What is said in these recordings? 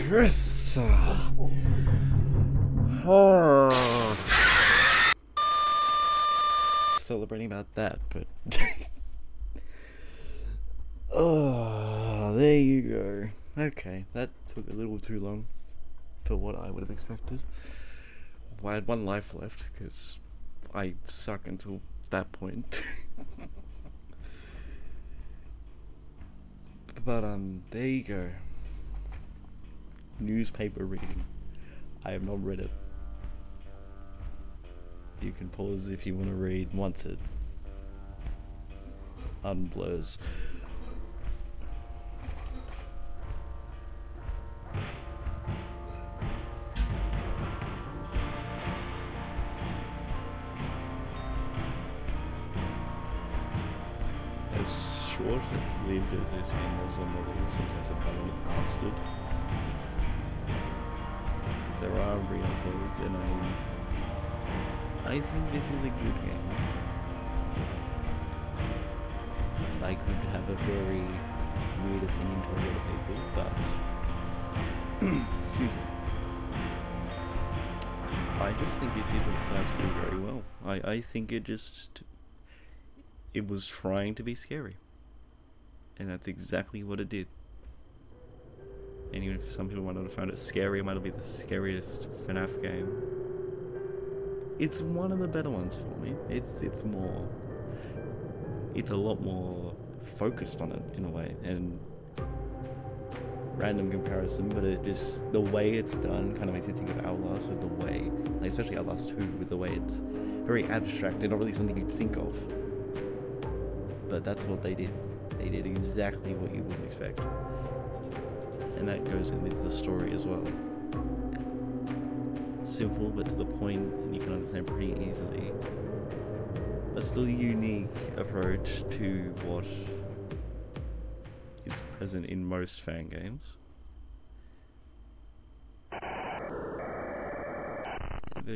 Yes. Oh. Celebrating about that, but oh, there you go. Okay, that took a little too long for what I would have expected. I had one life left because I suck until that point. But there you go. Newspaper reading. I have not read it. You can pause if you want to read once it unblurs. As short-lived as this game was on models, sometimes I'm kind of a bastard. There are reuploads, and I think this is a good game. I could have a very weird opinion to a lot of people, but excuse me. I just think it did what it set out to do very well. I think it was trying to be scary, and that's exactly what it did. And even if some people might not have found it scary, it might not be the scariest FNaF game. It's one of the better ones for me. It's a lot more focused on it in a way, and random comparison, but it just, the way it's done kind of makes you think of Outlast with the way, like especially Outlast 2, with the way it's very abstract and not really something you'd think of. But that's what they did. They did exactly what you wouldn't expect. And that goes in with the story as well. Simple but to the point, and you can understand pretty easily. But still a unique approach to what is present in most fan games. But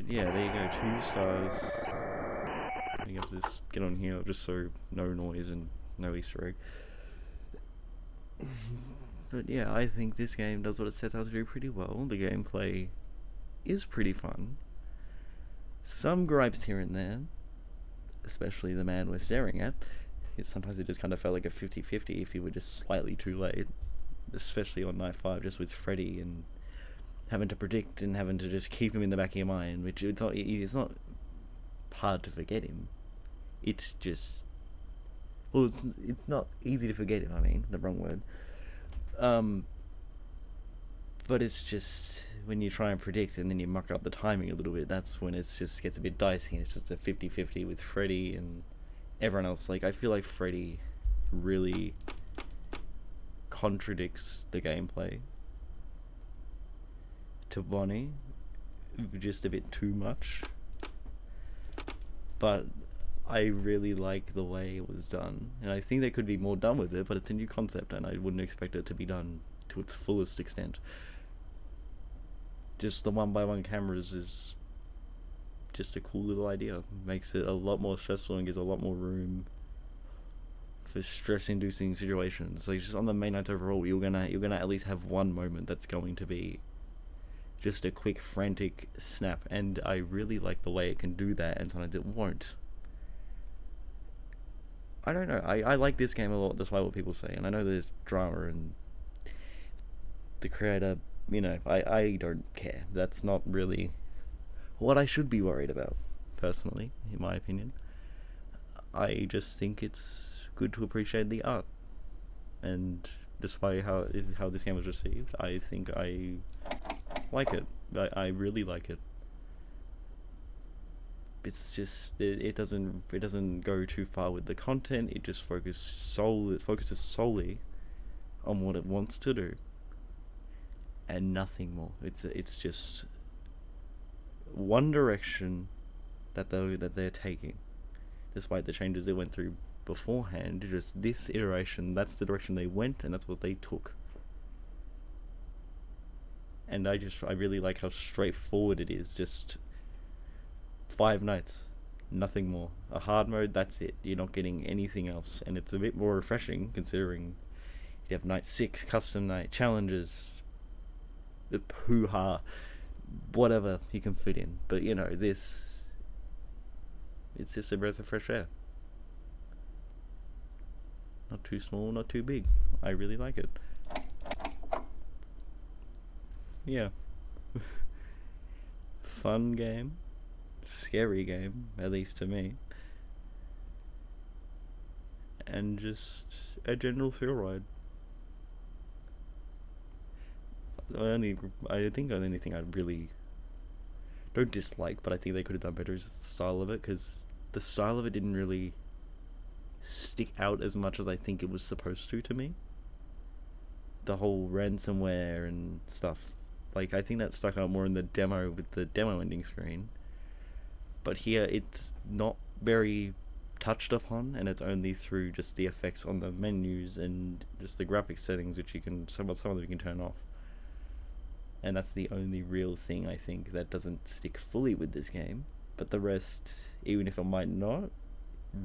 yeah, there you go, 2 stars. I have to just get on here just so no noise and no Easter egg. But yeah, I think this game does what it sets out to do pretty well. The gameplay is pretty fun. Some gripes here and there, especially the man we're staring at. Sometimes it just kind of felt like a 50-50 if you were just slightly too late, especially on night 5, just with Freddy and having to predict and having to just keep him in the back of your mind, which it's not hard to forget him. It's just, well, it's not easy to forget him, I mean, the wrong word. But it's just, when you try and predict and then you muck up the timing a little bit, that's when it just gets a bit dicey, and it's just a 50-50 with Freddy and everyone else. Like, I feel like Freddy really contradicts the gameplay to Bonnie just a bit too much, but I really like the way it was done, and I think there could be more done with it, but it's a new concept and I wouldn't expect it to be done to its fullest extent. Just the 1x1 cameras is just a cool little idea. Makes it a lot more stressful and gives a lot more room for stress-inducing situations. Like, just on the main nights overall, you're gonna at least have one moment that's going to be just a quick frantic snap, and I really like the way it can do that, and sometimes it won't. I don't know, I like this game a lot, despite what people say, and I know there's drama and the creator, you know, I don't care. That's not really what I should be worried about, personally, in my opinion. I just think it's good to appreciate the art, and despite how this game was received, I think I like it. I really like it. It's just, it doesn't go too far with the content. It just focuses solely on what it wants to do, and nothing more. It's just one direction that they're taking, despite the changes they went through beforehand. Just this iteration, that's the direction they went, and that's what they took. And I really like how straightforward it is. Just 5 nights, nothing more. A hard mode, that's it. You're not getting anything else, and it's a bit more refreshing considering you have night 6, custom night, challenges, hoo-ha, whatever you can fit in. But you know, it's just a breath of fresh air. Not too small, not too big. I really like it. Yeah. Fun game. Scary game, at least to me. And just a general thrill ride. I think the only thing I really don't dislike, but I think they could have done better, is the style of it, because the style of it didn't really stick out as much as I think it was supposed to me. The whole ransomware and stuff, like, I think that stuck out more in the demo, with the demo ending screen. But here it's not very touched upon, and it's only through just the effects on the menus and just the graphics settings, which you can, some of them you can turn off. And that's the only real thing I think that doesn't stick fully with this game. But the rest, even if it might not,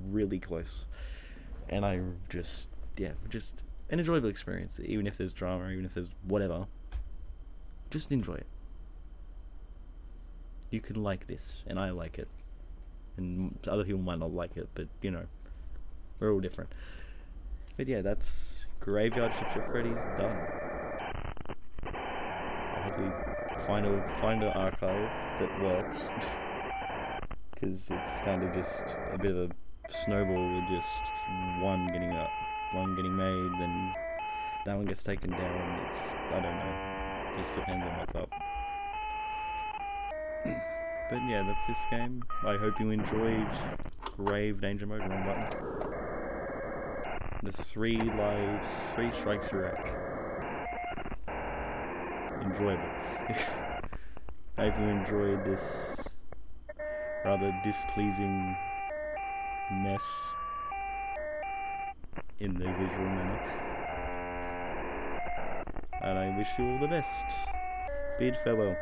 really close. And I just an enjoyable experience. Even if there's drama, even if there's whatever, just enjoy it. You can like this, and I like it. And other people might not like it, but you know, we're all different. But yeah, that's Graveyard Shift at Freddy's done. I'll hopefully find an archive that works, because it's kind of just a bit of a snowball with just one getting made, then that one gets taken down. It's, I don't know, just depends on what's up. But yeah, that's this game. I hope you enjoyed Grave Danger Mode, wrong button. The 3 lives, 3 strikes you're out. Enjoyable. I hope you enjoyed this rather displeasing mess in the visual manner. And I wish you all the best. Bid farewell.